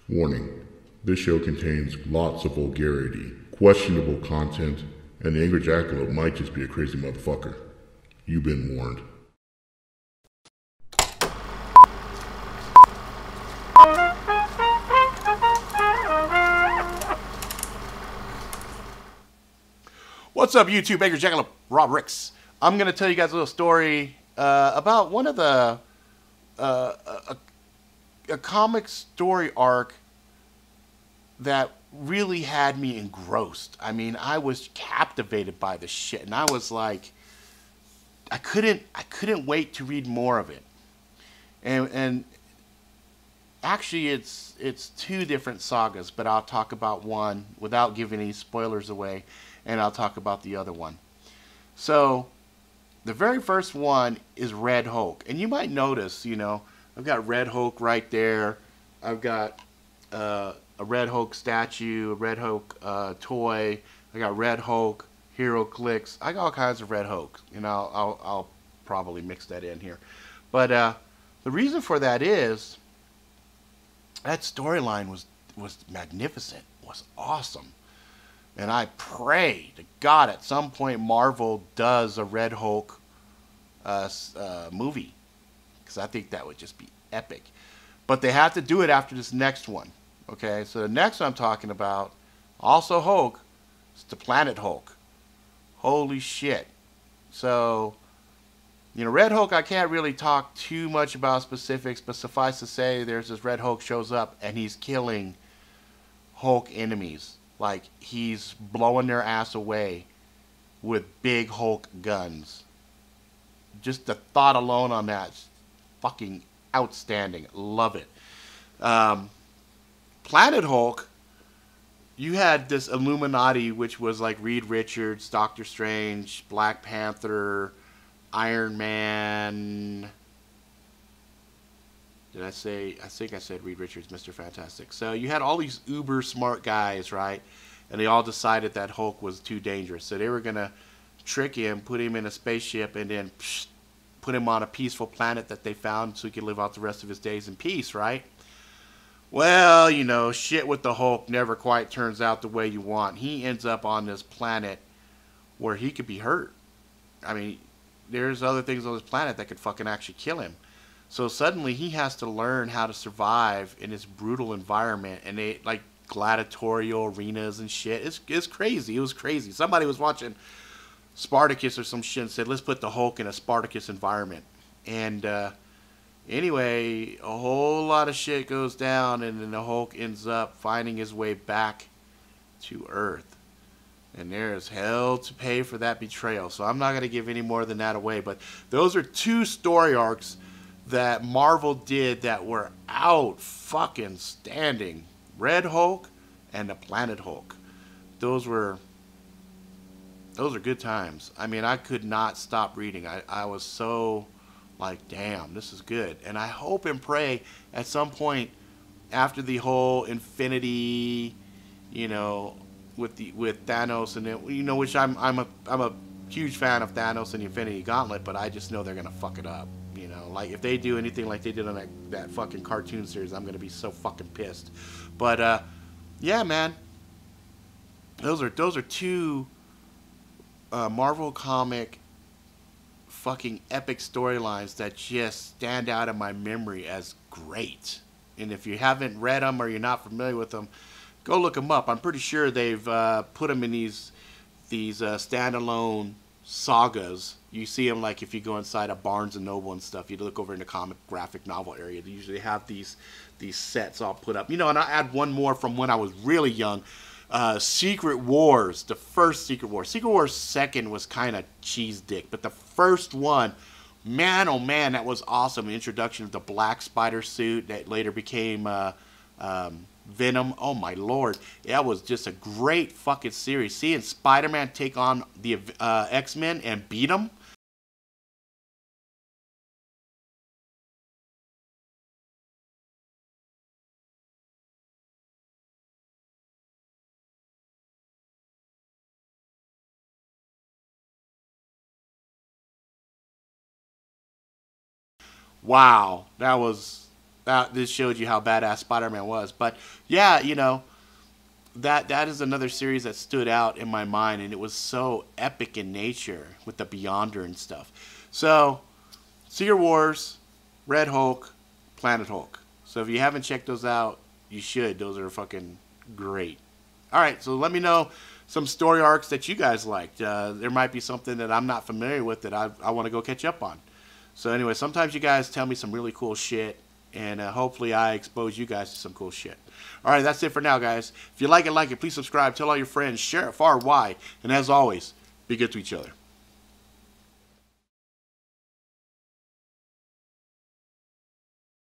Warning: this show contains lots of vulgarity, questionable content, and the Angry Jackalope might just be a crazy motherfucker. You've been warned. What's up, YouTube? Angry Jackalope, Rob Ricks. I'm going to tell you guys a little story about one of the a comic story arc that really had me engrossed. I mean, I was captivated by this shit, and I was like, I couldn't wait to read more of it. And actually, it's two different sagas, but I'll talk about one without giving any spoilers away, and I'll talk about the other one. So, the very first one is Red Hulk, and you might notice, you know, I've got Red Hulk right there. I've got a Red Hulk statue, a Red Hulk toy. I got Red Hulk, Hero Clicks. I got all kinds of Red Hulks. You know, I'll probably mix that in here. But the reason for that is that storyline was magnificent, was awesome. And I pray to God at some point Marvel does a Red Hulk movie, because I think that would just be epic. But they have to do it after this next one. Okay, so the next one I'm talking about, also Hulk, it's the Planet Hulk. Holy shit. So, you know, Red Hulk, I can't really talk too much about specifics, but suffice to say, there's this Red Hulk shows up, and he's killing Hulk enemies. Like, he's blowing their ass away with big Hulk guns. Just the thought alone on that is fucking outstanding. Love it. Planet Hulk, you had this Illuminati, which was like Reed Richards, Doctor Strange, Black Panther, Iron Man. Did I say? I think I said Reed Richards, Mr. Fantastic. So you had all these uber smart guys, right? And they all decided that Hulk was too dangerous. So they were going to trick him, put him in a spaceship, and then put him on a peaceful planet that they found so he could live out the rest of his days in peace, right? Well, you know, shit with the Hulk never quite turns out the way you want. He ends up on this planet where he could be hurt. I mean, there's other things on this planet that could fucking actually kill him. So suddenly he has to learn how to survive in this brutal environment, and they like gladiatorial arenas and shit. It's crazy. It was crazy. Somebody was watching Spartacus or some shit and said, let's put the Hulk in a Spartacus environment. And anyway, a whole lot of shit goes down, and then the Hulk ends up finding his way back to Earth. And there is hell to pay for that betrayal. So I'm not going to give any more than that away. But those are two story arcs that Marvel did that were out fucking standing. Red Hulk and the Planet Hulk. Those are good times. I mean, I could not stop reading. I was so like, damn, this is good. And I hope and pray at some point after the whole Infinity, you know, with Thanos and it, you know, which I'm a huge fan of Thanos and the Infinity Gauntlet, but I just know they're gonna fuck it up. You know, like if they do anything like they did on that fucking cartoon series, I'm gonna be so fucking pissed. But yeah, man, those are two Marvel comic fucking epic storylines that just stand out in my memory as great. And if you haven't read them or you're not familiar with them, go look them up. I'm pretty sure they've put them in these standalone sagas. You see them like if you go inside a Barnes and Noble and stuff. You look over in the comic graphic novel area. They usually have these sets all put up. You know, and I add one more from when I was really young. Secret Wars, the first Secret Wars. Secret Wars 2nd was kind of cheese dick, but the first one, man, oh man, that was awesome. The introduction of the Black Spider suit that later became Venom. Oh my lord, that was just a great fucking series. Seeing Spider-Man take on the X-Men and beat them. Wow, that was this showed you how badass Spider-Man was. But yeah, you know, that is another series that stood out in my mind, and it was so epic in nature with the Beyonder and stuff. So, Secret Wars, Red Hulk, Planet Hulk. So if you haven't checked those out, you should. Those are fucking great. All right, so let me know some story arcs that you guys liked. There might be something that I'm not familiar with that I want to go catch up on. So anyway, sometimes you guys tell me some really cool shit, and hopefully I expose you guys to some cool shit. All right, that's it for now, guys. If you like it, please subscribe, tell all your friends, share it far and wide, and as always, be good to each other.